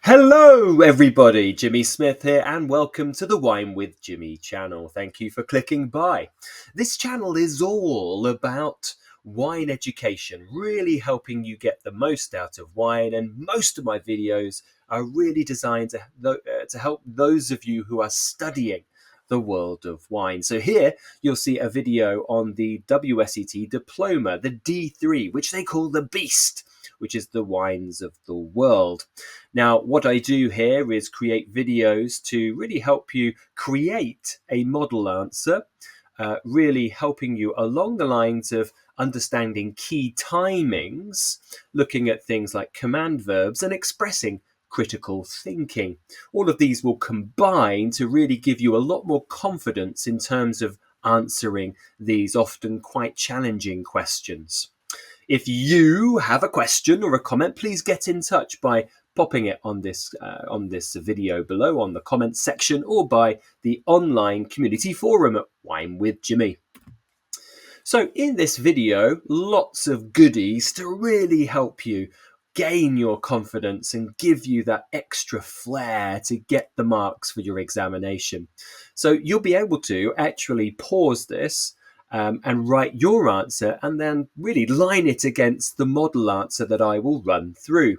Hello, everybody. Jimmy Smith here, and welcome to the Wine with Jimmy channel. Thank you for clicking by. This channel is all about wine education, really helping you get the most out of wine, and most of my videos are really designed to help those of you who are studying the world of wine. So here you'll see a video on the WSET Diploma, the D3, which they call the Beast, which is the wines of the world. Now, what I do here is create videos to really help you create a model answer, really helping you along the lines of understanding key timings, looking at things like command verbs and expressing critical thinking. All of these will combine to really give you a lot more confidence in terms of answering these often quite challenging questions. If you have a question or a comment, please get in touch by popping it on this video below on the comments section or by the online community forum at Wine with Jimmy. So in this video, lots of goodies to really help you gain your confidence and give you that extra flair to get the marks for your examination. So you'll be able to actually pause this and write your answer and then really line it against the model answer that I will run through.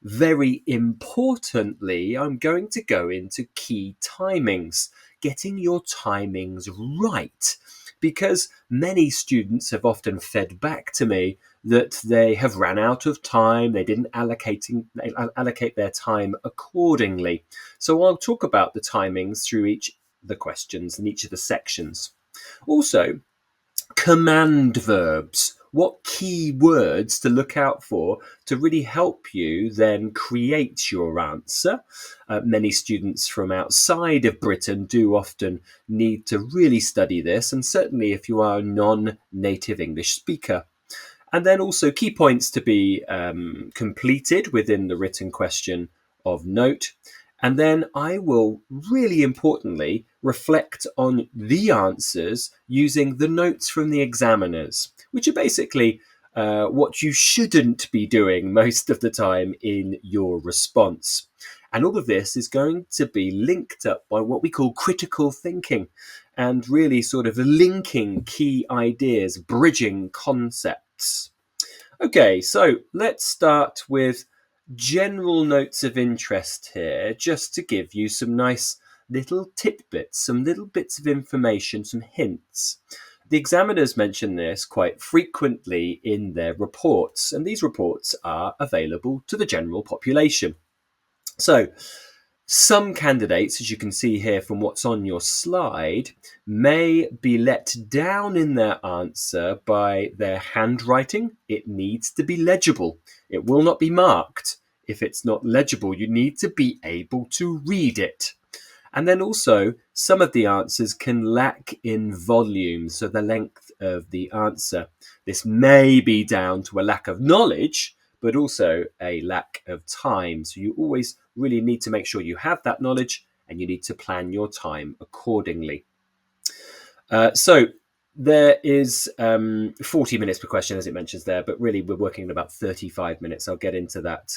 Very importantly, I'm going to go into key timings, getting your timings right, because many students have often fed back to me that they have ran out of time, they didn't allocate their time accordingly. So I'll talk about the timings through each of the questions and each of the sections. Also, command verbs. What key words to look out for to really help you then create your answer. Many students from outside of Britain do often need to really study this, and certainly if you are a non-native English speaker. And then also key points to be completed within the written question of note. And then I will really importantly reflect on the answers using the notes from the examiners, which are basically what you shouldn't be doing most of the time in your response. And all of this is going to be linked up by what we call critical thinking and really sort of linking key ideas, bridging concepts. Okay, so let's start with general notes of interest here, just to give you some nice little tidbits, some little bits of information, some hints. The examiners mention this quite frequently in their reports, and these reports are available to the general population. So, some candidates, as you can see here from what's on your slide, may be let down in their answer by their handwriting. It needs to be legible. It will not be marked. If it's not legible, you need to be able to read it. And then also, some of the answers can lack in volume, so the length of the answer. This may be down to a lack of knowledge, but also a lack of time. So you always really need to make sure you have that knowledge and you need to plan your time accordingly. So there is 40 minutes per question, as it mentions there, but really we're working at about 35 minutes. I'll get into that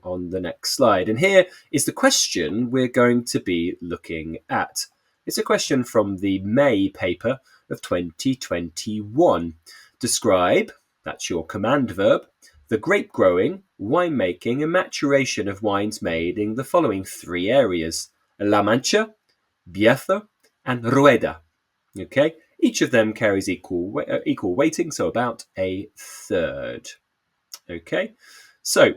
on the next slide. And here is the question we're going to be looking at. It's a question from the May paper of 2021. Describe, that's your command verb, the grape growing, winemaking, and maturation of wines made in the following three areas: La Mancha, Bierzo, and Rueda. Okay, each of them carries equal weighting, so about a third. Okay, so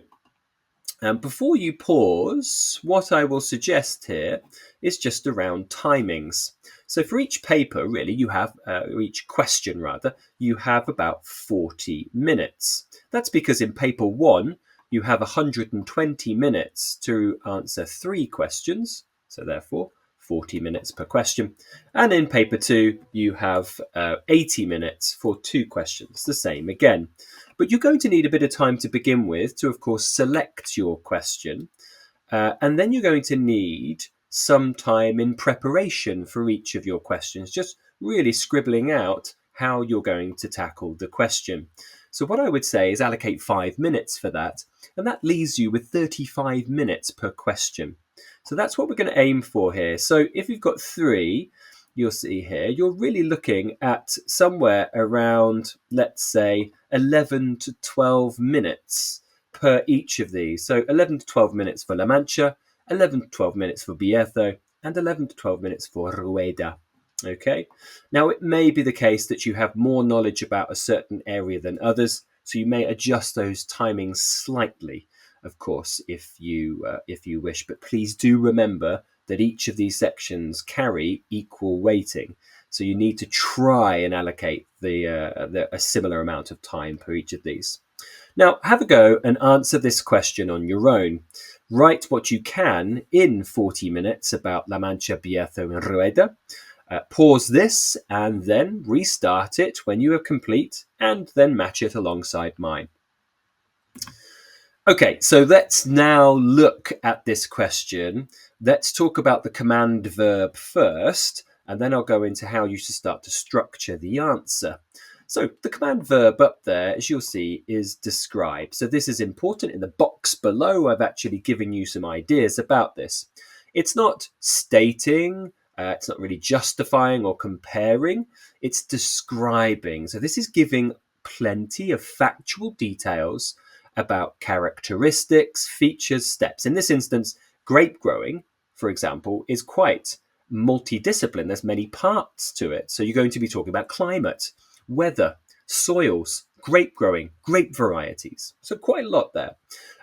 before you pause, what I will suggest here is just around timings. So for each paper, really, you have, each question rather, you have about 40 minutes. That's because in paper one, you have 120 minutes to answer 3 questions. So therefore, 40 minutes per question. And in paper 2, you have 80 minutes for 2 questions, the same again. But you're going to need a bit of time to begin with to, of course, select your question. And then you're going to need some time in preparation for each of your questions, just really scribbling out how you're going to tackle the question. So what I would say is allocate 5 minutes for that, and that leaves you with 35 minutes per question. So that's what we're going to aim for here. So if you've got 3, you'll see here, you're really looking at somewhere around, let's say, 11 to 12 minutes per each of these. So 11 to 12 minutes for La Mancha, 11 to 12 minutes for Bierzo, and 11 to 12 minutes for Rueda. Okay. Now, it may be the case that you have more knowledge about a certain area than others, so you may adjust those timings slightly, of course, if you wish. But please do remember that each of these sections carry equal weighting, so you need to try and allocate a similar amount of time per each of these. Now, have a go and answer this question on your own. Write what you can in 40 minutes about La Mancha, Bierzo, and Rueda. Pause this and then restart it when you are complete, and then match it alongside mine. Okay, so let's now look at this question. Let's talk about the command verb first, and then I'll go into how you should start to structure the answer. So the command verb up there, as you'll see, is describe. So this is important. In the box below, I've actually given you some ideas about this. It's not stating, it's not really justifying or comparing, it's describing. So this is giving plenty of factual details about characteristics, features, steps. In this instance, grape growing, for example, is quite multidisciplined. There's many parts to it. So you're going to be talking about climate, weather, soils, grape growing, grape varieties. So quite a lot there.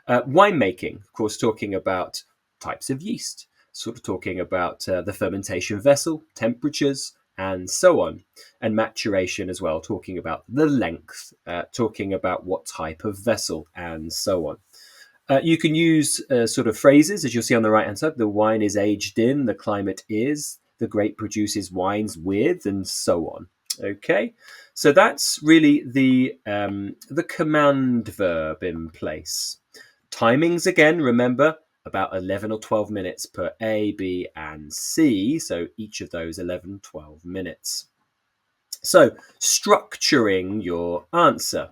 Winemaking, of course, talking about types of yeast, sort of talking about the fermentation vessel, temperatures, and so on. And maturation as well, talking about the length, talking about what type of vessel, and so on. You can use sort of phrases, as you'll see on the right-hand side. The wine is aged in, the climate is, the grape produces wines with, and so on. Okay, so that's really the command verb in place. Timings, again, remember, about 11 or 12 minutes per A, B, and C. So each of those 11, 12 minutes. So structuring your answer.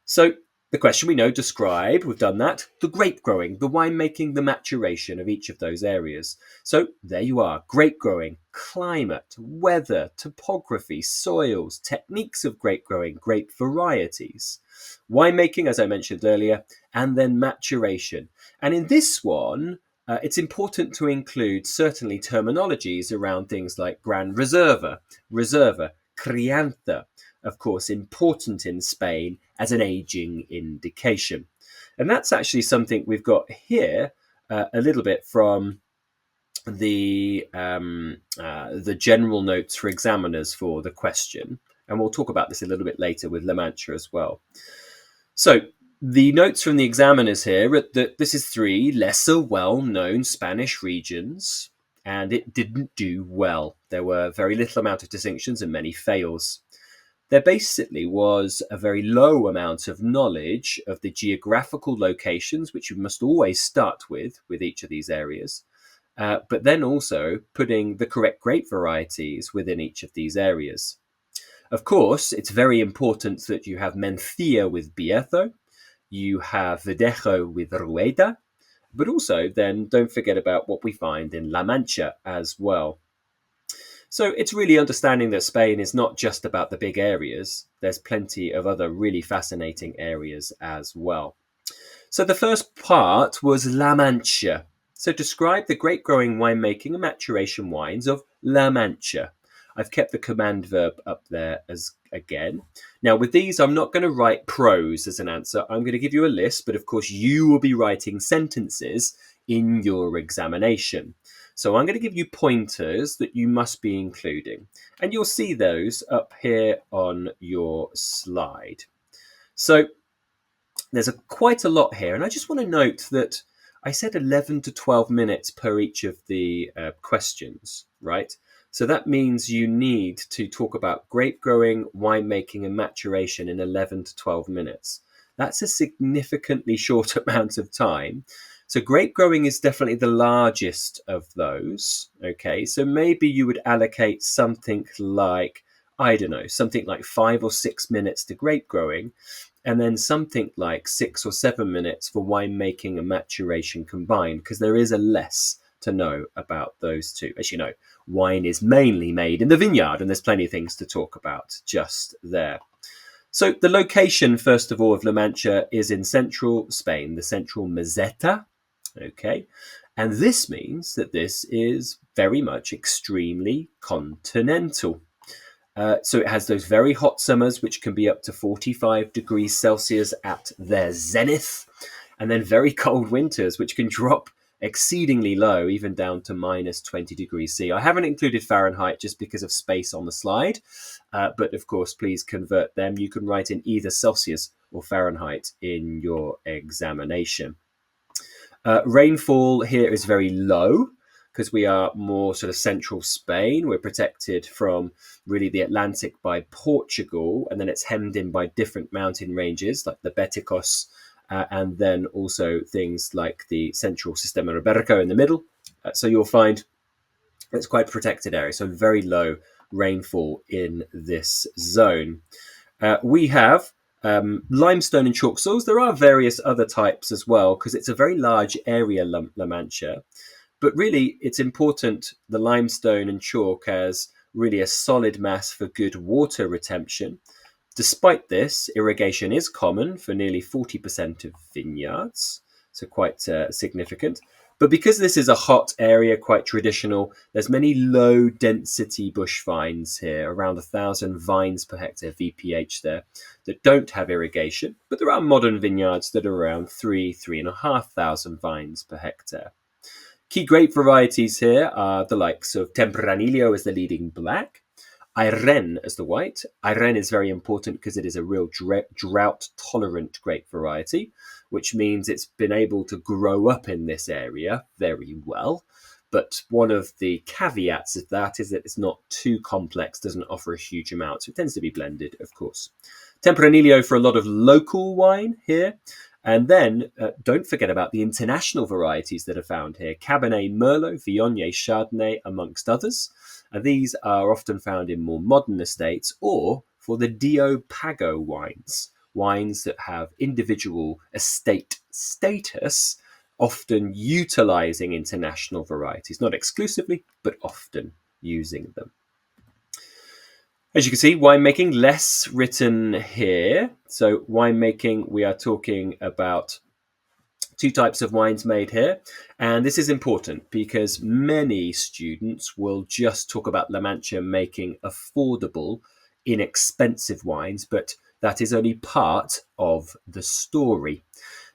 So the question we know, describe, we've done that. The grape growing, the winemaking, the maturation of each of those areas. So there you are, grape growing, climate, weather, topography, soils, techniques of grape growing, grape varieties. Winemaking, as I mentioned earlier, and then maturation. And in this one, it's important to include certainly terminologies around things like Gran Reserva, Crianza, of course, important in Spain as an aging indication. And that's actually something we've got here a little bit from the general notes for examiners for the question. And we'll talk about this a little bit later with La Mancha as well. So the notes from the examiners here are that this is 3 lesser well-known Spanish regions, and it didn't do well. There were very little amount of distinctions and many fails. There basically was a very low amount of knowledge of the geographical locations, which you must always start with each of these areas, but then also putting the correct grape varieties within each of these areas. Of course, it's very important that you have Mencía with Bierzo, you have Verdejo with Rueda, but also then don't forget about what we find in La Mancha as well. So it's really understanding that Spain is not just about the big areas. There's plenty of other really fascinating areas as well. So the first part was La Mancha. So describe the grape growing, winemaking and maturation wines of La Mancha. I've kept the command verb up there as again. Now with these, I'm not going to write prose as an answer. I'm going to give you a list, but of course you will be writing sentences in your examination. So I'm going to give you pointers that you must be including, and you'll see those up here on your slide. So there's quite a lot here, and I just want to note that I said 11 to 12 minutes per each of the questions, right? So that means you need to talk about grape growing, winemaking, and maturation in 11 to 12 minutes. That's a significantly short amount of time. So grape growing is definitely the largest of those. Okay, so maybe you would allocate something like, I don't know, something like 5 or 6 minutes to grape growing, and then something like 6 or 7 minutes for winemaking and maturation combined, because there is a less to know about those two. As you know, wine is mainly made in the vineyard, and there's plenty of things to talk about just there. So the location, first of all, of La Mancha is in central Spain, the central Meseta. Okay. And this means that this is very much extremely continental. So it has those very hot summers, which can be up to 45 degrees Celsius at their zenith, and then very cold winters, which can drop exceedingly low, even down to minus 20 degrees C. I haven't included Fahrenheit just because of space on the slide, but of course, please convert them. You can write in either Celsius or Fahrenheit in your examination. Rainfall here is very low because we are more sort of central Spain. We're protected from really the Atlantic by Portugal, and then it's hemmed in by different mountain ranges like the Beticos, and then also things like the central Sistema Ibérico in the middle. So you'll find it's quite a protected area, so very low rainfall in this zone. We have limestone and chalk soils. There are various other types as well because it's a very large area, La Mancha. But really, it's important the limestone and chalk as really a solid mass for good water retention. Despite this, irrigation is common for nearly 40% of vineyards, so quite significant. But because this is a hot area, quite traditional, there's many low density bush vines here, around 1,000 vines per hectare, VPH there, that don't have irrigation. But there are modern vineyards that are around 3,500 vines per hectare. Key grape varieties here are the likes of Tempranillo as the leading black, Airén as the white. Airén is very important because it is a real drought-tolerant grape variety, which means it's been able to grow up in this area very well. But one of the caveats of that is that it's not too complex, doesn't offer a huge amount, so it tends to be blended, of course. Tempranillo for a lot of local wine here. And then don't forget about the international varieties that are found here. Cabernet Merlot, Viognier, Chardonnay, amongst others. And these are often found in more modern estates or for the Dio Pago wines, wines that have individual estate status, often utilizing international varieties, not exclusively, but often using them. As you can see, winemaking, less written here. So winemaking, we are talking about two types of wines made here. And this is important because many students will just talk about La Mancha making affordable, inexpensive wines, but that is only part of the story.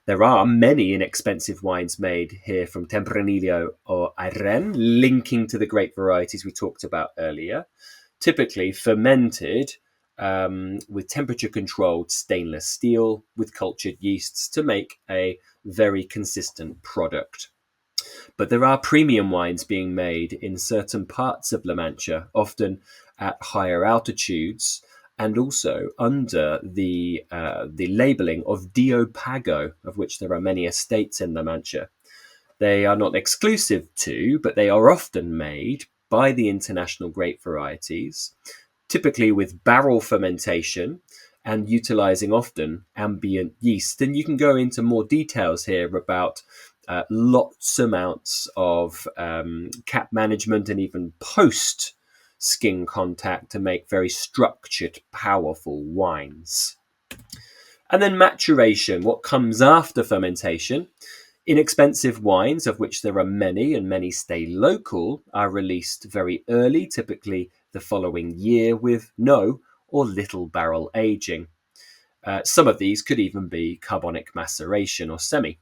There are many inexpensive wines made here from Tempranillo or Airén, linking to the grape varieties we talked about earlier, typically fermented with temperature-controlled stainless steel with cultured yeasts to make a very consistent product. But there are premium wines being made in certain parts of La Mancha, often at higher altitudes, and also under the labelling of Dio Pago, of which there are many estates in La Mancha. They are not exclusive to, but they are often made by the international grape varieties, typically with barrel fermentation and utilizing often ambient yeast. And you can go into more details here about lots amounts of cap management and even post skin contact to make very structured, powerful wines. And then maturation, what comes after fermentation. Inexpensive wines, of which there are many and many stay local, are released very early, typically the following year with no or little barrel aging. Some of these could even be carbonic maceration or semi.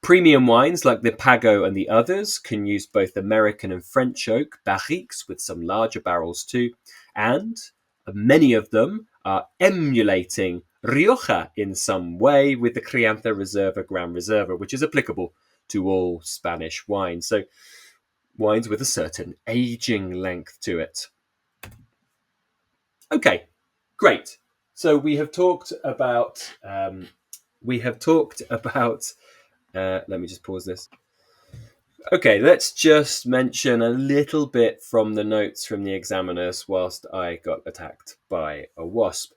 Premium wines like the Pago and the others can use both American and French oak barriques with some larger barrels too, and many of them are emulating Rioja in some way with the Crianza Reserva Gran Reserva, which is applicable to all Spanish wines. So wines with a certain aging length to it. Okay, great. So we have talked about let me just pause this. Okay, let's just mention a little bit from the notes from the examiners whilst I got attacked by a wasp.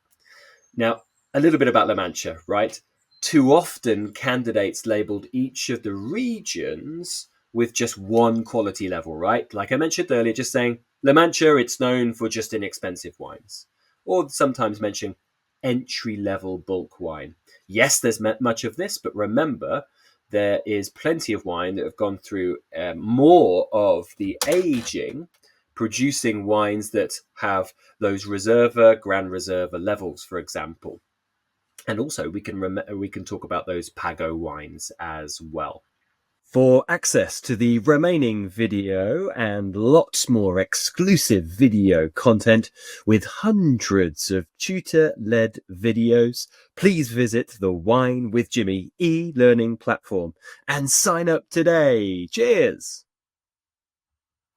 Now, a little bit about La Mancha, right? Too often, candidates labelled each of the regions with just one quality level, right? Like I mentioned earlier, just saying La Mancha, it's known for just inexpensive wines. Or sometimes mention entry level bulk wine. Yes, there's much of this, but remember, there is plenty of wine that have gone through more of the aging, producing wines that have those Reserva, Grand Reserva levels, for example. And also, we can talk about those Pago wines as well. For access to the remaining video and lots more exclusive video content with hundreds of tutor-led videos, please visit the Wine with Jimmy e-learning platform and sign up today. Cheers!